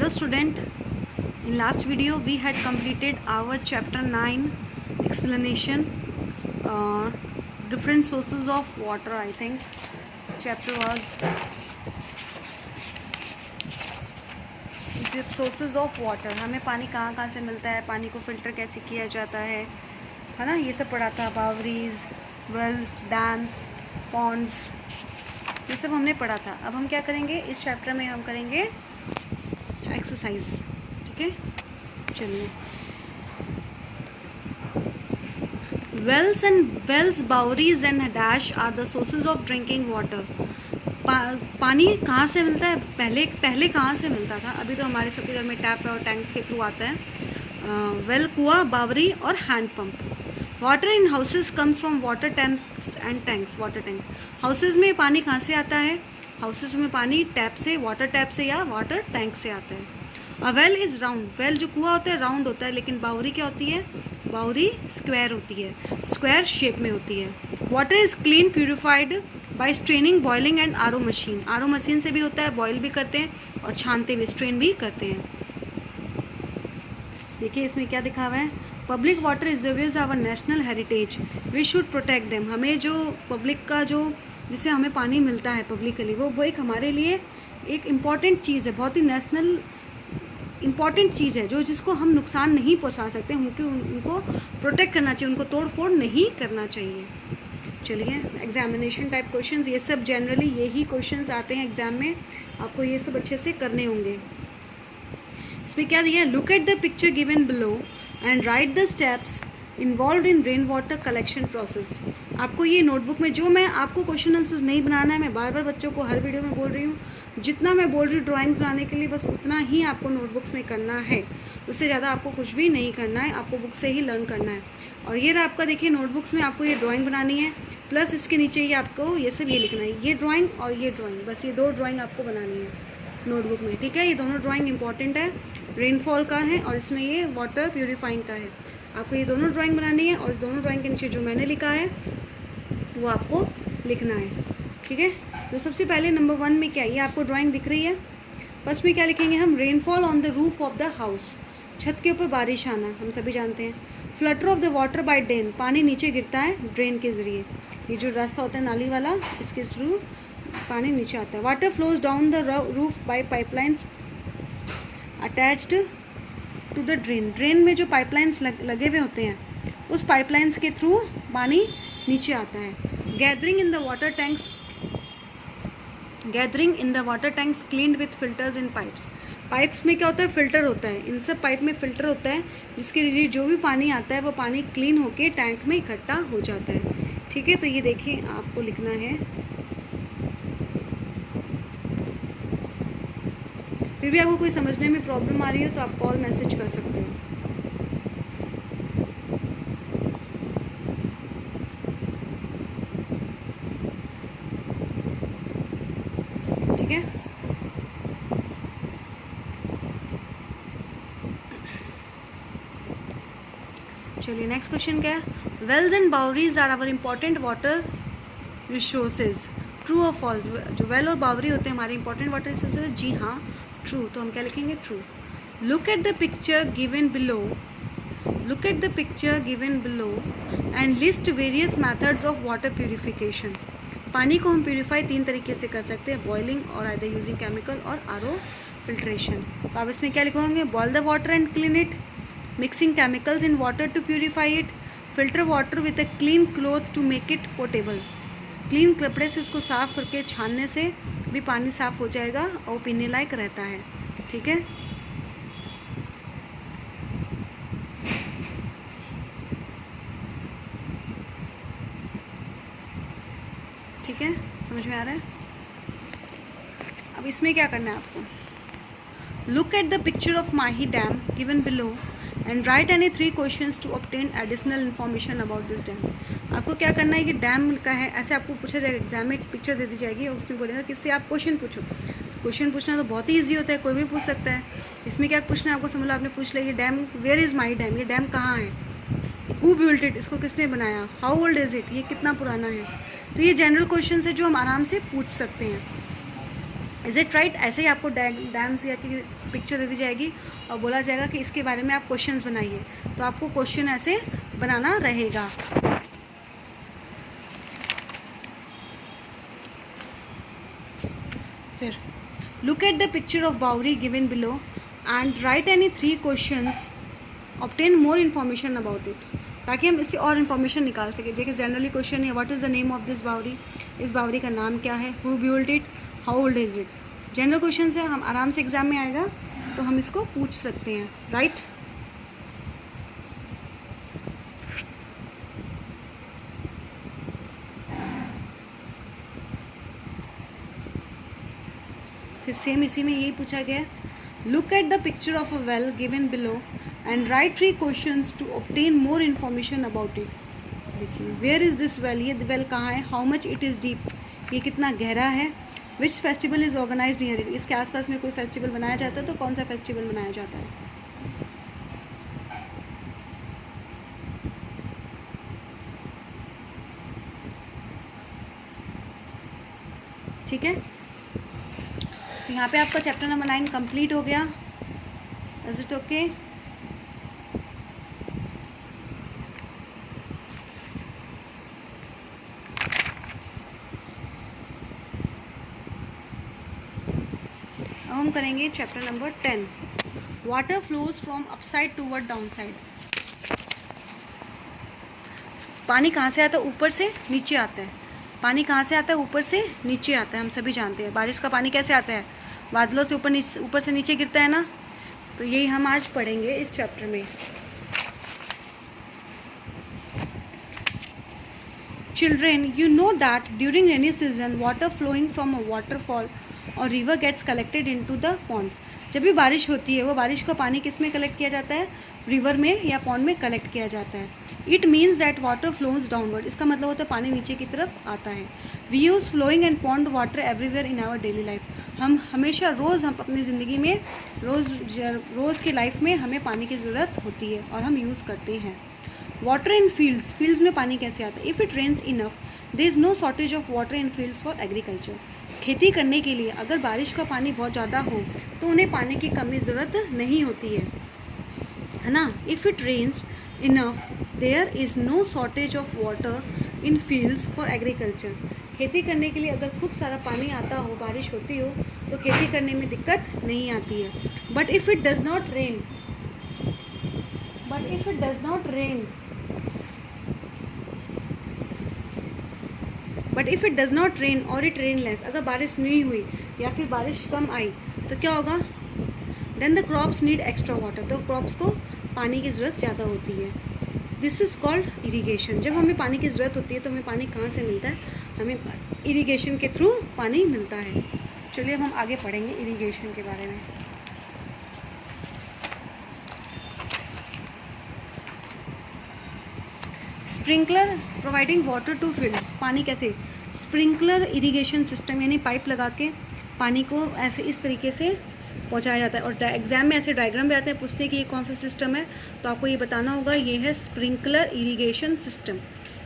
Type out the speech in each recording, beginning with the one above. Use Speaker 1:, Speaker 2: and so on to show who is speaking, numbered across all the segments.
Speaker 1: Hello student, in last video we had completed our chapter 9 explanation, different sources of water. I think chapter was sources of water. हमें पानी कहाँ कहाँ से मिलता है, पानी को फिल्टर कैसे किया जाता है ना, ये सब पढ़ा था. बावरीज, वेल्स, डैम्स, पॉन्ड्स, ये सब हमने पढ़ा था. अब हम क्या करेंगे इस चैप्टर में, हम करेंगे एक्सरसाइज. ठीक है, चलिए. Wells, bawris and dash are the sources of drinking water. पानी कहाँ से मिलता है? पहले कहाँ से मिलता था? अभी तो हमारे सबके घर में टैप और टैंक्स के थ्रू आता है. वेल, कुआं, बावरी और hand pump. Water in houses comes from water tanks and tanks. Water tank, houses में पानी कहाँ से आता है? हाउसेज में पानी टैप से, वाटर टैप से या वाटर टैंक से आता है. A well is round. Well जो कुआं होता है राउंड होता है, लेकिन बावरी क्या होती है? बावरी स्क्वायर होती है, स्क्वायर शेप में होती है. Water is clean purified by straining, boiling and RO machine. RO machine से भी होता है, बॉयल भी करते हैं और छानते भी, स्ट्रेन भी करते हैं. देखिए इसमें क्या दिखा हुआ है. Public water reservoirs our national heritage, we should protect them. हमें जो पब्लिक का जो जिससे हमें पानी मिलता है पब्लिकली, वो एक हमारे लिए एक इम्पॉर्टेंट चीज़ है, बहुत ही नेशनल इम्पॉर्टेंट चीज़ है, जो जिसको हम नुकसान नहीं पहुंचा सकते. उनको प्रोटेक्ट करना चाहिए, उनको तोड़ फोड़ नहीं करना चाहिए. चलिए, एग्जामिनेशन टाइप क्वेश्चंस, ये सब जनरली यही क्वेश्चंस आते हैं एग्जाम में, आपको ये सब अच्छे से करने होंगे. इसमें क्या दिया है? Look at the picture given below and right the steps involve in rain water collection process. आपको ये नोटबुक में, जो मैं आपको क्वेश्चन आंसर्स नहीं बनाना है, मैं बार बार बच्चों को हर वीडियो में बोल रही हूँ, जितना मैं बोल रही हूँ ड्राइंग्स बनाने के लिए, बस उतना ही आपको नोटबुक्स में करना है. उससे ज़्यादा आपको कुछ भी नहीं करना है, आपको बुक से ही लर्न करना है. और ये रहा आपका, देखिए नोटबुक्स में आपको ये ड्राइंग बनानी है, प्लस इसके नीचे ये आपको ये सब ये लिखना है, ये ड्राइंग और ये ड्राइंग, बस ये दो ड्राइंग आपको बनानी है नोटबुक में. ठीक है, ये दोनों ड्राइंग इंपॉर्टेंट है. रेनफॉल का है और इसमें ये वाटर प्यूरिफाइंग का है. आपको ये दोनों ड्राइंग बनानी है और इस दोनों ड्राइंग के नीचे जो मैंने लिखा है वो आपको लिखना है. ठीक है, तो सबसे पहले नंबर 1 में क्या है, ये आपको ड्राइंग दिख रही है. फर्स्ट में क्या लिखेंगे हम? Rainfall on the roof of the house. छत के ऊपर बारिश आना, हम सभी जानते हैं. Flutter of the water bye drain, पानी नीचे गिरता है ड्रेन के ज़रिए. ये जो रास्ता होता है नाली वाला, इसके थ्रू पानी नीचे आता है. Water flows down the roof by pipelines attached to the drain. Drain में जो पाइपलाइंस लगे हुए होते हैं, उस पाइपलाइंस के थ्रू पानी नीचे आता है. Gathering in the water tanks cleaned with filters in pipes. Pipes में क्या होता है? फिल्टर होता है. इन सब पाइप में फिल्टर होता है, जिसके लिए जो भी पानी आता है वो पानी क्लीन होके टैंक में इकट्ठा हो जाता है. ठीक है, तो ये देखिए आपको लिखना है. फिर भी आपको कोई समझने में प्रॉब्लम आ रही हो तो आप कॉल मैसेज कर सकते हो. ठीक है, चलिए नेक्स्ट क्वेश्चन क्या है. Wells and bawris are our important water resources, true और फॉल्स. जो वेल और बावरी होते हैं हमारे इंपॉर्टेंट वाटर रिसोर्सेज, जी हाँ ट्रू. तो हम क्या लिखेंगे? True. Look at the picture given below and list various methods of water purification. पानी को हम प्यूरिफाई 3 तरीके से कर सकते हैं, बॉइलिंग और आइदर यूजिंग केमिकल और आरओ फिल्ट्रेशन. तो आप इसमें क्या लिखोगे? Boil the water and clean it, mixing chemicals in water to purify it, filter water with a clean cloth to make it portable. Clean कपड़े से उसको साफ़ करके छानने से भी पानी साफ़ हो जाएगा और पीने लायक रहता है. ठीक है, ठीक है, समझ में आ रहा है. अब इसमें क्या करना है आपको? Look at the picture of Mahi dam given below and write any 3 questions to obtain additional information about this dam. आपको क्या करना है? कि डैम का है, ऐसे आपको पूछा जाएगा एग्जाम में, एक पिक्चर दे दी जाएगी और उसमें बोलेगा किससे आप क्वेश्चन पूछो. क्वेश्चन पूछना तो बहुत ही ईजी होता है, कोई भी पूछ सकता है. इसमें क्या पूछना है आपको? समझ लो आपने पूछ लिया, ये dam, where is Mahi dam, ये डैम कहाँ है, हु बिल्ट इट, इसको किसने बनाया, हाउ ओल्ड इज़ इट, ये कितना पुराना है. तो ये जनरल क्वेश्चन है जो हम आराम से पूछ सकते हैं. Is it right? ऐसे ही आपको डैम्स या की पिक्चर दे दी जाएगी और बोला जाएगा कि इसके बारे में आप क्वेश्चंस बनाइए, तो आपको क्वेश्चन ऐसे बनाना रहेगा। फिर look at the picture of bawri given below and write any 3 questions, obtain more information about it, ताकि हम इससे और इन्फॉर्मेशन निकाल सकें। जैसे जनरली क्वेश्चन है what is the name of this bawri, इस बावरी का नाम क्या है, who built it, how old is it. General question है, हम आराम से एग्जाम में आएगा तो हम इसको पूछ सकते हैं, राइट। फिर सेम इसी में यही पूछा गया, look at the picture of a well given below and write 3 questions to obtain more information about it. देखिए वेयर इज़ दिस वेल, ये वेल कहाँ है, how much it is deep, ये कितना गहरा है, which festival is organise near it, इसके आसपास में कोई फेस्टिवल बनाया जाता है तो कौन सा फेस्टिवल मनाया जाता है। ठीक है, तो यहाँ पे आपका चैप्टर नंबर 9 कंप्लीट हो गया। Is it okay? अब हम करेंगे chapter number 10, water flows from upside toward down side. पानी कहाँ से आता है, ऊपर से नीचे आता है। पानी कहाँ से आता है, ऊपर से नीचे आता है, हम सभी जानते हैं। बारिश का पानी कैसे आता है, बादलों से ऊपर से नीचे गिरता है ना, तो यही हम आज पढ़ेंगे इस चैप्टर में। Children, you know that during rainy season water flowing from a waterfall or river gets collected into the pond. जब भी बारिश होती है वो बारिश का पानी किस में कलेक्ट किया जाता है, रिवर में या पॉन्ड में कलेक्ट किया जाता है। It means that water flows downward, इसका मतलब होता है पानी नीचे की तरफ आता है। We use flowing and pond water everywhere in our daily life, हम हमेशा रोज़ हम अपनी ज़िंदगी में रोज़ की लाइफ में हमें पानी की ज़रूरत होती है और हम यूज़ करते हैं। वाटर इन फील्ड्स, फील्ड्स में पानी कैसे आता है, if it rains enough there is no shortage of water in fields for agriculture. खेती करने के लिए अगर बारिश का पानी बहुत ज़्यादा हो तो उन्हें पानी की कमी ज़रूरत नहीं होती है ना। If it rains enough there is no shortage of water in fields for agriculture. खेती करने के लिए अगर खूब सारा पानी आता हो, बारिश होती हो, तो खेती करने में दिक्कत नहीं आती है। But if it does not rain और इट रेन लेस, अगर बारिश नहीं हुई या फिर बारिश कम आई तो क्या होगा, then the crops need extra water, तो क्रॉप्स को पानी की ज़रूरत ज़्यादा होती है। This is called irrigation. जब हमें पानी की ज़रूरत होती है तो हमें पानी कहाँ से मिलता है, हमें इरीगेशन के थ्रू पानी मिलता है। चलिए अब हम आगे पढ़ेंगे इरीगेशन के बारे में। Sprinkler providing water to fields, पानी कैसे, स्प्रिंकलर इरिगेशन सिस्टम यानी पाइप लगा के पानी को ऐसे इस तरीके से पहुंचाया जाता है। और एग्जाम में ऐसे डायग्राम भी आते हैं, पूछते हैं कि ये कौन सा सिस्टम है, तो आपको ये बताना होगा ये है स्प्रिंकलर इरिगेशन सिस्टम।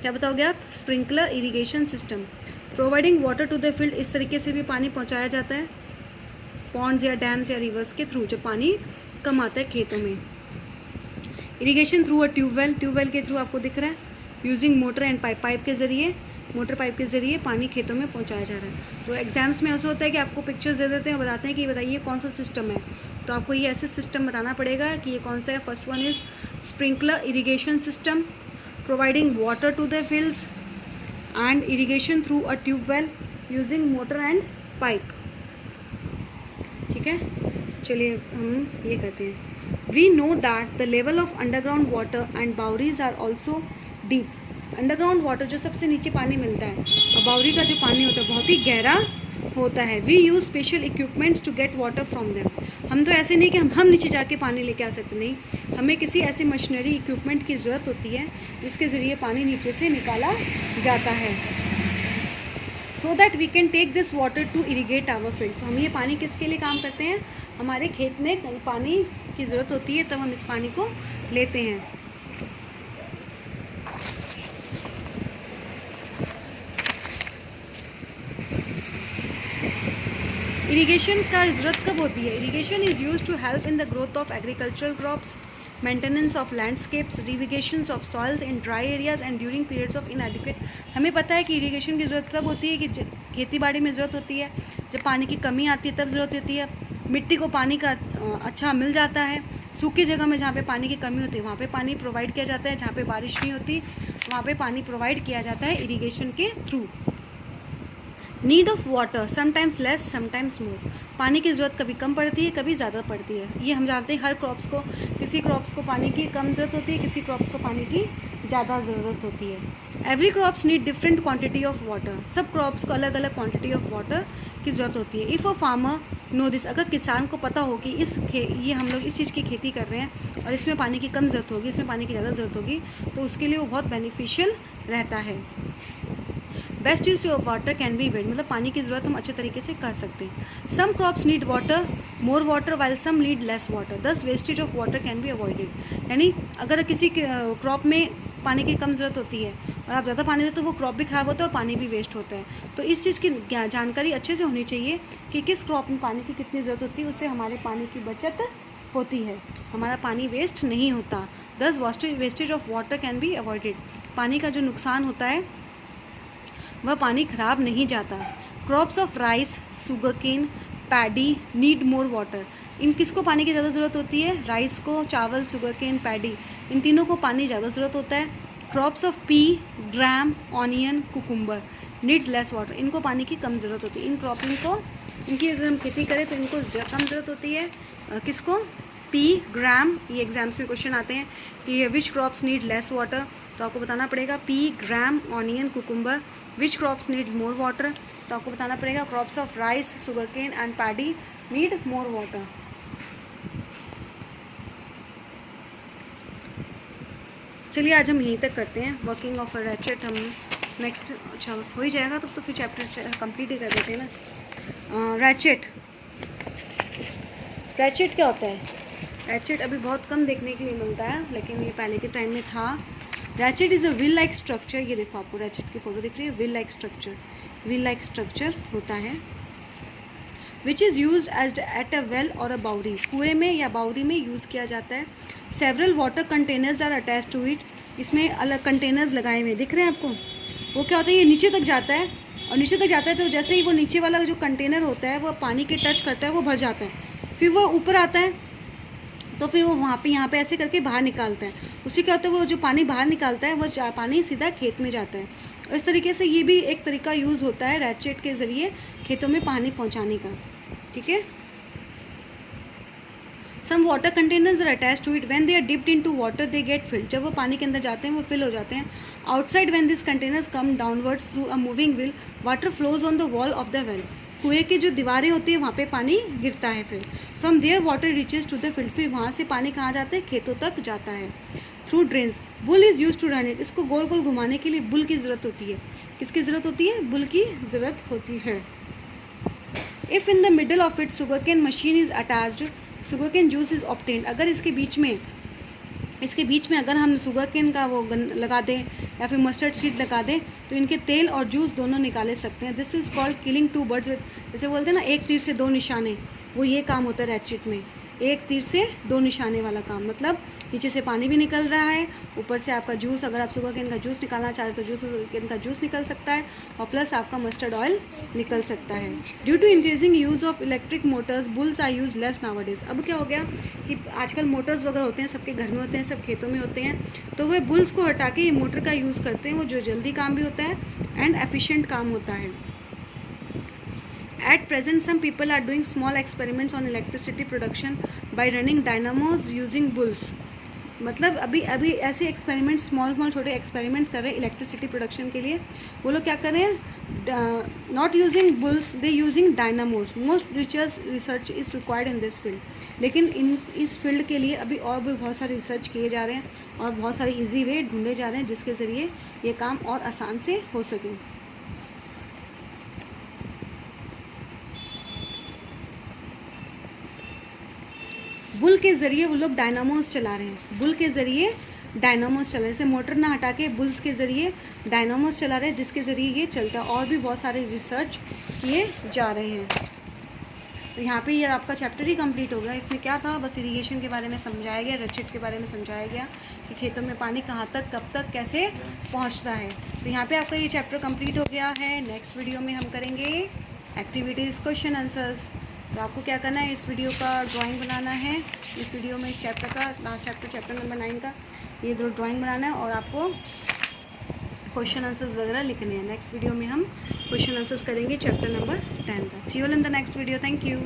Speaker 1: क्या बताओगे आप, sprinkler irrigation system. Providing water to the field, इस तरीके से भी पानी पहुँचाया जाता है पॉन्ड्स या डैम्स या रिवर्स के थ्रू, जब पानी कम आता है खेतों में। Irrigation through a tubewell, tubewell के थ्रू आपको दिख रहा है, using motor and pipe, pipe के ज़रिए, मोटर पाइप के ज़रिए पानी खेतों में पहुंचाया जा रहा है। तो एग्जाम्स में ऐसा होता है कि आपको पिक्चर्स दे देते हैं, बताते हैं कि बताइए कौन सा सिस्टम है, तो आपको ये ऐसे सिस्टम बताना पड़ेगा कि ये कौन सा है। First one is sprinkler irrigation system, providing water to the fields and irrigation through a tubewell using motor and pipe. ठीक है, चलिए हम ये करते हैं। We know that the level of underground water and bawris are also deep. Underground water जो सबसे नीचे पानी मिलता है और बाउरी का जो पानी होता है बहुत ही गहरा होता है। We use special equipments to get water from them. हम तो ऐसे नहीं कि हम नीचे जाके पानी लेके आ सकते, नहीं, हमें किसी ऐसी मशीनरी इक्विपमेंट की ज़रूरत होती है जिसके ज़रिए पानी नीचे से निकाला जाता है। So that we can take this water to irrigate our fields. हम ये पानी किसके लिए काम करते हैं, हमारे खेत में कहीं पानी की ज़रूरत होती है तब हम इस पानी को लेते हैं। इरीगेशन का ज़रूरत कब होती है? Irrigation is use to help in the growth of agricultural crops, maintenance of landscapes, irrigation of soils in dry areas and during periods of inadequate. हमें पता है कि इरीगेशन की ज़रूरत कब होती है कि खेती बाड़ी में ज़रूरत होती है, जब पानी की कमी आती है तब ज़रूरत होती है। मिट्टी को पानी का अच्छा मिल जाता है, सूखी जगह में जहाँ पे पानी की कमी होती है वहाँ पे पानी प्रोवाइड किया जाता है, जहाँ पे बारिश नहीं होती वहाँ पे पानी प्रोवाइड किया जाता है इरीगेशन के through. Need of water sometimes less sometimes more. पानी की ज़रूरत कभी कम पड़ती है कभी ज़्यादा पड़ती है। ये हम जानते हैं हर क्रॉप्स को, किसी क्रॉप्स को पानी की कम ज़रूरत होती है, किसी क्रॉप्स को पानी की ज़्यादा ज़रूरत होती है। Every crops need different quantity of water. सब क्रॉप्स को अलग अलग क्वांटिटी ऑफ वाटर की ज़रूरत होती है। If a farmer know this, अगर किसान को पता हो कि ये हम लोग इस चीज़ की खेती कर रहे हैं और इसमें पानी की कम ज़रूरत होगी, इसमें पानी की ज़्यादा ज़रूरत होगी, तो उसके लिए वो बहुत बेनिफिशियल रहता है। Best use of water can B event, मतलब पानी की ज़रूरत हम अच्छे तरीके से कर सकते हैं। Some crops need water more water while some need less water, thus wastage of water can be avoided. यानी अगर किसी क्रॉप में पानी की कम ज़रूरत होती है और आप ज़्यादा पानी देते तो वो क्रॉप भी ख़राब होता है और पानी भी वेस्ट होता है। तो इस चीज़ की जानकारी अच्छे से होनी चाहिए कि किस क्रॉप में पानी की कितनी ज़रूरत होती है, उससे हमारे पानी की बचत होती है, हमारा पानी वेस्ट नहीं होता। दस wastage of water can be avoided, पानी का जो नुकसान होता है वह पानी खराब नहीं जाता। Crops of rice, sugarcane, paddy need more water. इन किसको पानी की ज़्यादा ज़रूरत होती है? राइस को, चावल, सुगरकेन, पैडी, इन तीनों को पानी ज़्यादा ज़रूरत होता है। Crops of P, gram, onion, cucumber needs less water, इनको पानी की कम ज़रूरत होती है। इन क्रॉपिंग को, इनकी अगर हम खेती करें तो इनको कम ज़रूरत होती है। किसको? पी, ग्राम, ये एग्जाम्स में क्वेश्चन आते हैं कि विच क्रॉप्स नीड लेस वाटर, तो आपको बताना पड़ेगा पी, ग्राम, ऑनियन, कुकुम्बर। विच क्रॉप्स नीड मोर वाटर, तो आपको बताना पड़ेगा crops of rice, sugarcane and paddy need more water. चलिए आज हम यहीं तक करते हैं। वर्किंग ऑफ रैचेट हम नेक्स्ट, अच्छा बस हो ही जाएगा तो फिर चैप्टर कंप्लीट ही कर देते हैं ना। रैचेट क्या होता है? रैचेट अभी बहुत कम देखने के लिए मिलता है, लेकिन ये पहले के टाइम में था। Ratchet is a wheel like structure, ये देखो आपको रैचेट की फोटो दिख रही है, व्हील लाइक स्ट्रक्चर होता है, which is use as at a well और अ बाउरी, कुएँ में या बाउरी में यूज़ किया जाता है। Several water containers are attach to it, इसमें अलग कंटेनर्स लगाए हुए दिख रहे हैं आपको। वो क्या होता है, ये नीचे तक जाता है और नीचे तक जाता है तो जैसे ही वो नीचे वाला जो कंटेनर होता है वो पानी के टच करता है वो भर जाता है, फिर वो ऊपर आता है तो फिर वो वहाँ पे यहाँ पे ऐसे करके बाहर निकालता है। उससे क्या होता है, वो जो पानी बाहर निकालता है वो पानी सीधा खेत में जाता है। और इस तरीके से ये भी एक तरीका यूज़ होता है रैचेट के ज़रिए खेतों में पानी पहुँचाने का। ठीक है। Some water containers are attach to it, when they are dipped into water they get filled, जब वो पानी के अंदर जाते हैं वो फिल हो जाते हैं। Outside when this containers come downwards through a moving wheel, water flows on the wall of the well, कुएँ की जो दीवारें होती है वहाँ पे पानी गिरता है। फिर from there water reaches to the field, फिर वहाँ से पानी कहाँ जाता है, खेतों तक जाता है। Through drains, bull is use to run it, इसको गोल गोल घुमाने के लिए बुल की ज़रूरत होती है। किसकी ज़रूरत होती है? बुल की ज़रूरत होती है। If in the middle of it sugarcane machine is attached, sugarcane juice is obtained, अगर इसके बीच में अगर हम सुगरकेन का वो लगा दें या फिर मस्टर्ड सीड लगा दें तो इनके तेल और जूस दोनों निकाले सकते हैं। This is called killing two birds with, जैसे बोलते हैं ना एक तीर से दो निशाने, वो ये काम होता है रैचेट में, एक तीर से दो निशाने वाला काम। मतलब नीचे से पानी भी निकल रहा है, ऊपर से आपका जूस, अगर आप सुगरकेन का जूस निकालना चाह रहे तो सुगरकेन का जूस निकल सकता है और प्लस आपका मस्टर्ड ऑयल निकल सकता है। Due to increasing use of electric motors bulls are use less nowadays, अब क्या हो गया कि आजकल मोटर्स वगैरह होते हैं, सबके घर में होते हैं, सब खेतों में होते हैं, तो वे बुल्स को हटा के ये मोटर का यूज़ करते हैं, वो जो जल्दी काम भी होता है एंड एफिशिएंट काम होता है। At present, some people are doing small experiments on electricity production by running dynamos using bulls. मतलब अभी ऐसे एक्सपेरिमेंट स्मॉल छोटे एक्सपेरिमेंट्स कर रहे हैं इलेक्ट्रिसिटी प्रोडक्शन के लिए। वो लोग क्या कर रहे हैं, not using bulls, they using dynamos. Most research is required in this field, लेकिन इस फील्ड के लिए अभी और भी बहुत सारे रिसर्च किए जा रहे हैं और बहुत सारे ईजी वे ढूंढे जा रहे हैं जिसके ज़रिए ये काम और आसान से हो सके। बुल के ज़रिए वो लोग डायनामोस चला रहे हैं, बुल के ज़रिए डायनामोस चला रहे हैं, जैसे मोटर ना हटा के बुल्स के ज़रिए डायनामोस चला रहे हैं जिसके ज़रिए ये चलता है। और भी बहुत सारे रिसर्च किए जा रहे हैं। तो यहाँ पे ये आपका चैप्टर ही कंप्लीट हो गया। इसमें क्या था, बस इरिगेशन के बारे में समझाया गया, रचिट के बारे में समझाया गया कि खेतों में पानी कहाँ तक, कब तक, कैसे पहुँचता है। तो यहाँ पे आपका ये चैप्टर कंप्लीट हो गया है। नेक्स्ट वीडियो में हम करेंगे एक्टिविटीज़, क्वेश्चन आंसर्स। तो आपको क्या करना है, इस वीडियो का ड्राइंग बनाना है। इस वीडियो में इस चैप्टर का लास्ट चैप्टर, चैप्टर नंबर 9 का ये दो ड्राइंग बनाना है और आपको क्वेश्चन आंसर्स वगैरह लिखने हैं। नेक्स्ट वीडियो में हम क्वेश्चन आंसर्स करेंगे चैप्टर नंबर 10 का। See you in the next video. Thank you.